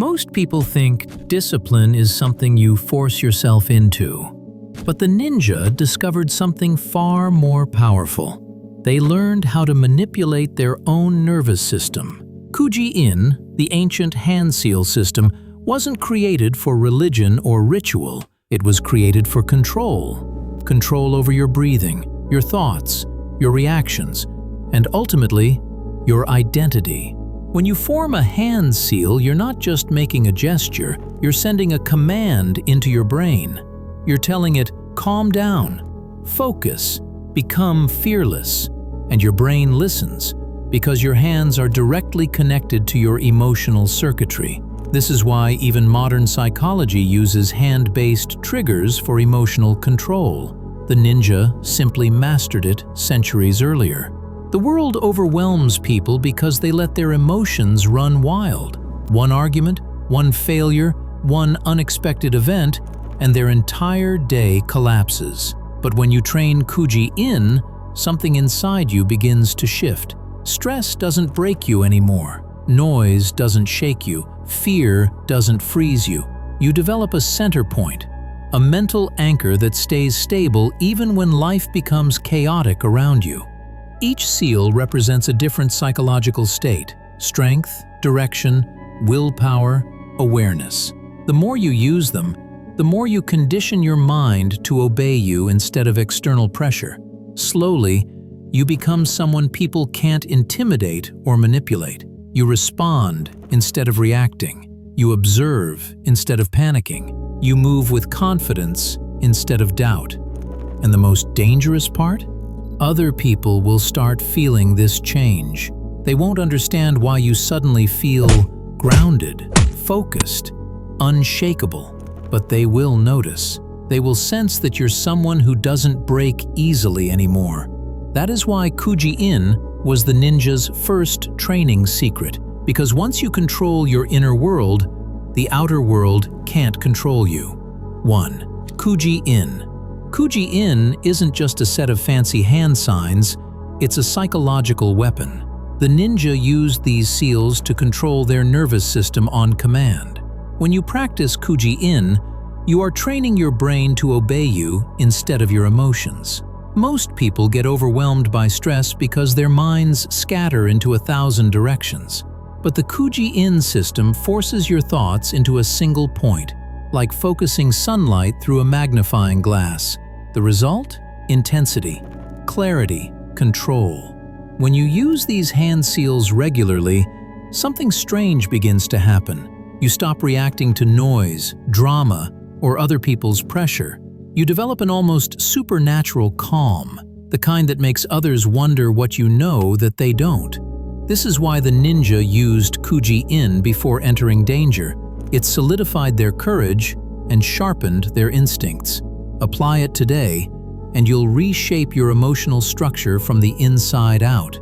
Most people think discipline is something you force yourself into. But the ninja discovered something far more powerful. They learned how to manipulate their own nervous system. Kuji-in, the ancient hand seal system, wasn't created for religion or ritual. It was created for control. Control over your breathing, your thoughts, your reactions, and ultimately, your identity. When you form a hand seal, you're not just making a gesture, you're sending a command into your brain. You're telling it, calm down, focus, become fearless, and your brain listens because your hands are directly connected to your emotional circuitry. This is why even modern psychology uses hand-based triggers for emotional control. The ninja simply mastered it centuries earlier. The world overwhelms people because they let their emotions run wild. One argument, one failure, one unexpected event, and their entire day collapses. But when you train Kuji-in, something inside you begins to shift. Stress doesn't break you anymore. Noise doesn't shake you. Fear doesn't freeze you. You develop a center point, a mental anchor that stays stable even when life becomes chaotic around you. Each seal represents a different psychological state: strength, direction, willpower, awareness. The more you use them, the more you condition your mind to obey you instead of external pressure. Slowly, you become someone people can't intimidate or manipulate. You respond instead of reacting. You observe instead of panicking. You move with confidence instead of doubt. And the most dangerous part? Other people will start feeling this change. They won't understand why you suddenly feel grounded, focused, unshakable, but they will notice. They will sense that you're someone who doesn't break easily anymore. That is why Kuji-in was the ninja's first training secret, because once you control your inner world, the outer world can't control you. 1. Kuji-in. Kuji-in isn't just a set of fancy hand signs, it's a psychological weapon. The ninja used these seals to control their nervous system on command. When you practice Kuji-in, you are training your brain to obey you instead of your emotions. Most people get overwhelmed by stress because their minds scatter into 1,000 directions. But the Kuji-in system forces your thoughts into a single point, like focusing sunlight through a magnifying glass. The result? Intensity, clarity, control. When you use these hand seals regularly, something strange begins to happen. You stop reacting to noise, drama, or other people's pressure. You develop an almost supernatural calm, the kind that makes others wonder what you know that they don't. This is why the ninja used Kuji-in before entering danger. It solidified their courage and sharpened their instincts. Apply it today, and you'll reshape your emotional structure from the inside out.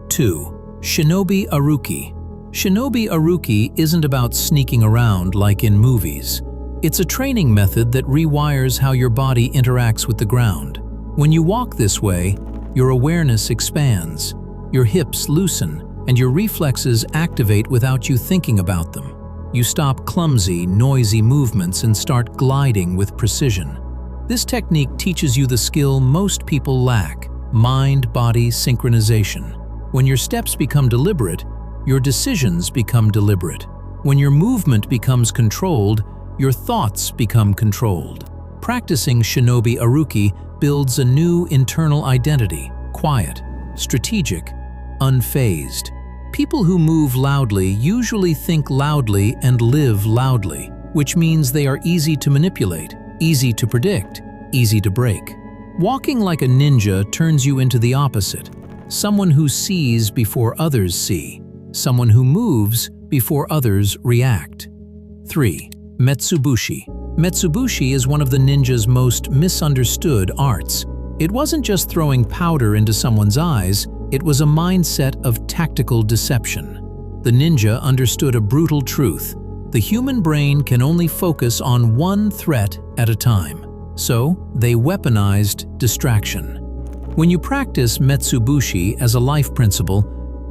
2. Shinobi aruki. Shinobi aruki isn't about sneaking around like in movies. It's a training method that rewires how your body interacts with the ground. When you walk this way, your awareness expands, your hips loosen, and your reflexes activate without you thinking about them. You stop clumsy, noisy movements and start gliding with precision. This technique teaches you the skill most people lack: mind-body synchronization. When your steps become deliberate, your decisions become deliberate. When your movement becomes controlled, your thoughts become controlled. Practicing Shinobi aruki builds a new internal identity: quiet, strategic, unfazed. People who move loudly usually think loudly and live loudly, which means they are easy to manipulate, easy to predict, easy to break. Walking like a ninja turns you into the opposite: someone who sees before others see, someone who moves before others react. 3. Metsubushi. Metsubushi is one of the ninja's most misunderstood arts. It wasn't just throwing powder into someone's eyes, it was a mindset of tactical deception. The ninja understood a brutal truth: the human brain can only focus on one threat at a time. So, they weaponized distraction. When you practice Metsubushi as a life principle,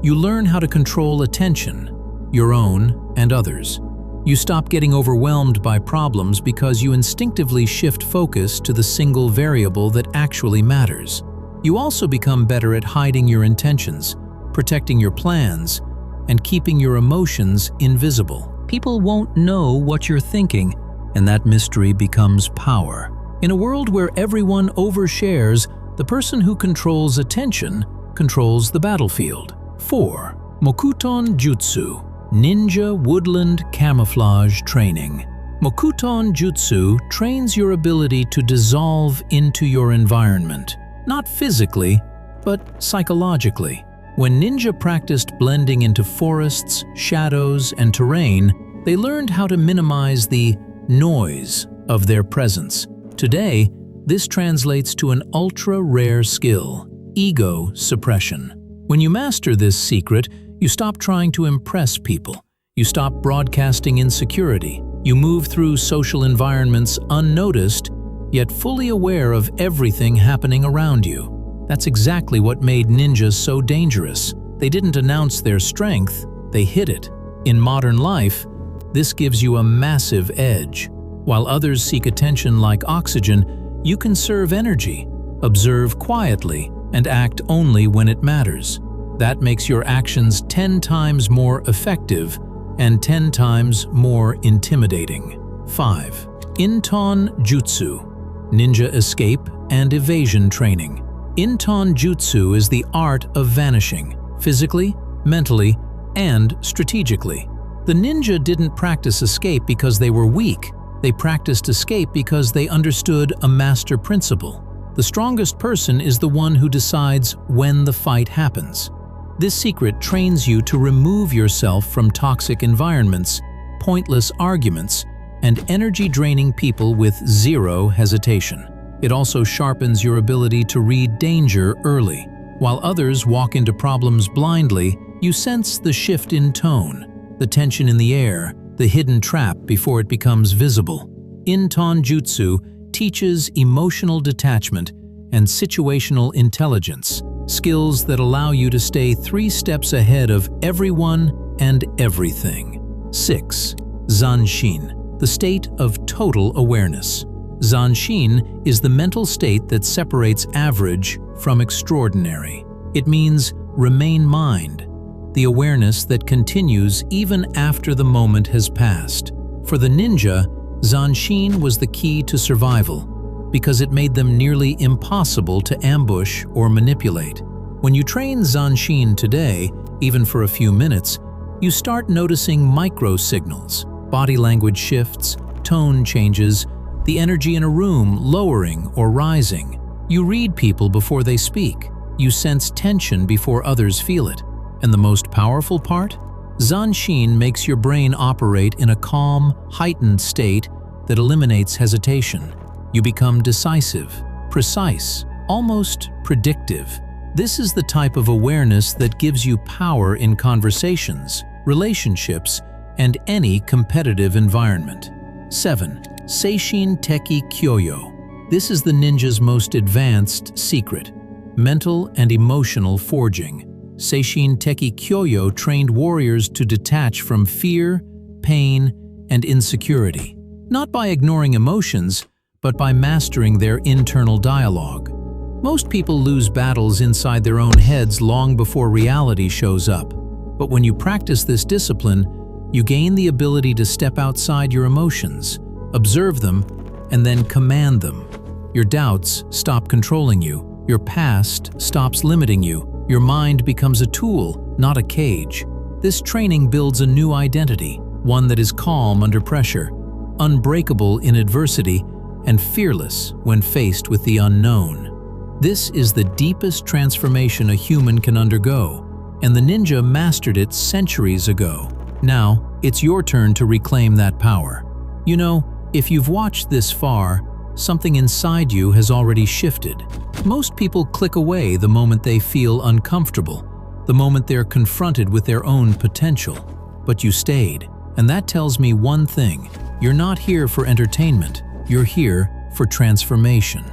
you learn how to control attention, your own and others. You stop getting overwhelmed by problems because you instinctively shift focus to the single variable that actually matters. You also become better at hiding your intentions, protecting your plans, and keeping your emotions invisible. People won't know what you're thinking, and that mystery becomes power. In a world where everyone overshares, the person who controls attention controls the battlefield. 4. Mokuton Jutsu, Ninja Woodland Camouflage Training. Mokuton Jutsu trains your ability to dissolve into your environment, not physically, but psychologically. When ninja practiced blending into forests, shadows, and terrain, they learned how to minimize the noise of their presence. Today, this translates to an ultra-rare skill, ego suppression. When you master this secret, you stop trying to impress people. You stop broadcasting insecurity. You move through social environments unnoticed, yet fully aware of everything happening around you. That's exactly what made ninjas so dangerous. They didn't announce their strength, they hid it. In modern life, this gives you a massive edge. While others seek attention like oxygen, you conserve energy, observe quietly, and act only when it matters. That makes your actions 10 times more effective and 10 times more intimidating. 5. Inton Jutsu, Ninja Escape and Evasion Training. Inton Jutsu is the art of vanishing, physically, mentally, and strategically. The ninja didn't practice escape because they were weak. They practiced escape because they understood a master principle. The strongest person is the one who decides when the fight happens. This secret trains you to remove yourself from toxic environments, pointless arguments, and energy-draining people with zero hesitation. It also sharpens your ability to read danger early. While others walk into problems blindly, you sense the shift in tone, the tension in the air, the hidden trap before it becomes visible. Inton Jutsu teaches emotional detachment and situational intelligence, skills that allow you to stay 3 steps ahead of everyone and everything. 6. Zanshin, the state of total awareness. Zanshin is the mental state that separates average from extraordinary. It means remain mind, the awareness that continues even after the moment has passed. For the ninja, Zanshin was the key to survival because it made them nearly impossible to ambush or manipulate. When you train Zanshin today, even for a few minutes, you start noticing micro-signals, body language shifts, tone changes, the energy in a room lowering or rising. You read people before they speak. You sense tension before others feel it. And the most powerful part? Zanshin makes your brain operate in a calm, heightened state that eliminates hesitation. You become decisive, precise, almost predictive. This is the type of awareness that gives you power in conversations, relationships, and any competitive environment. 7. Seishin Teki Kyoyo. This is the ninja's most advanced secret, mental and emotional forging. Seishin Teki Kyoyo trained warriors to detach from fear, pain, and insecurity, not by ignoring emotions, but by mastering their internal dialogue. Most people lose battles inside their own heads long before reality shows up. But when you practice this discipline, you gain the ability to step outside your emotions, observe them, and then command them. Your doubts stop controlling you. Your past stops limiting you. Your mind becomes a tool, not a cage. This training builds a new identity, one that is calm under pressure, unbreakable in adversity, and fearless when faced with the unknown. This is the deepest transformation a human can undergo, and the ninja mastered it centuries ago. Now, it's your turn to reclaim that power. You know, if you've watched this far, something inside you has already shifted. Most people click away the moment they feel uncomfortable, the moment they're confronted with their own potential. But you stayed, and that tells me one thing: you're not here for entertainment, you're here for transformation.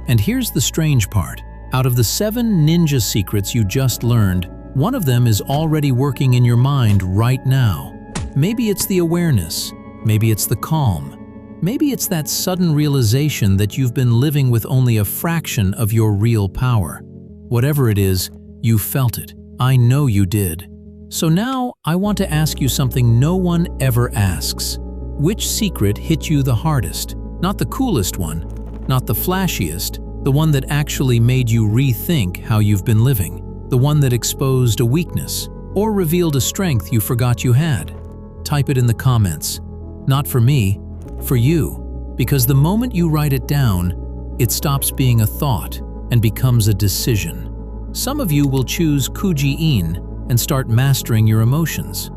And here's the strange part. Out of the 7 ninja secrets you just learned, one of them is already working in your mind right now. Maybe it's the awareness, Maybe it's the calm. Maybe it's that sudden realization that you've been living with only a fraction of your real power. Whatever it is, you felt it. I know you did. So now I want to ask you something no one ever asks. Which secret hit you the hardest? Not the coolest one, not the flashiest, the one that actually made you rethink how you've been living, the one that exposed a weakness or revealed a strength you forgot you had. Type it in the comments. Not for me, for you, because the moment you write it down, it stops being a thought and becomes a decision. Some of you will choose Kuji-in and start mastering your emotions.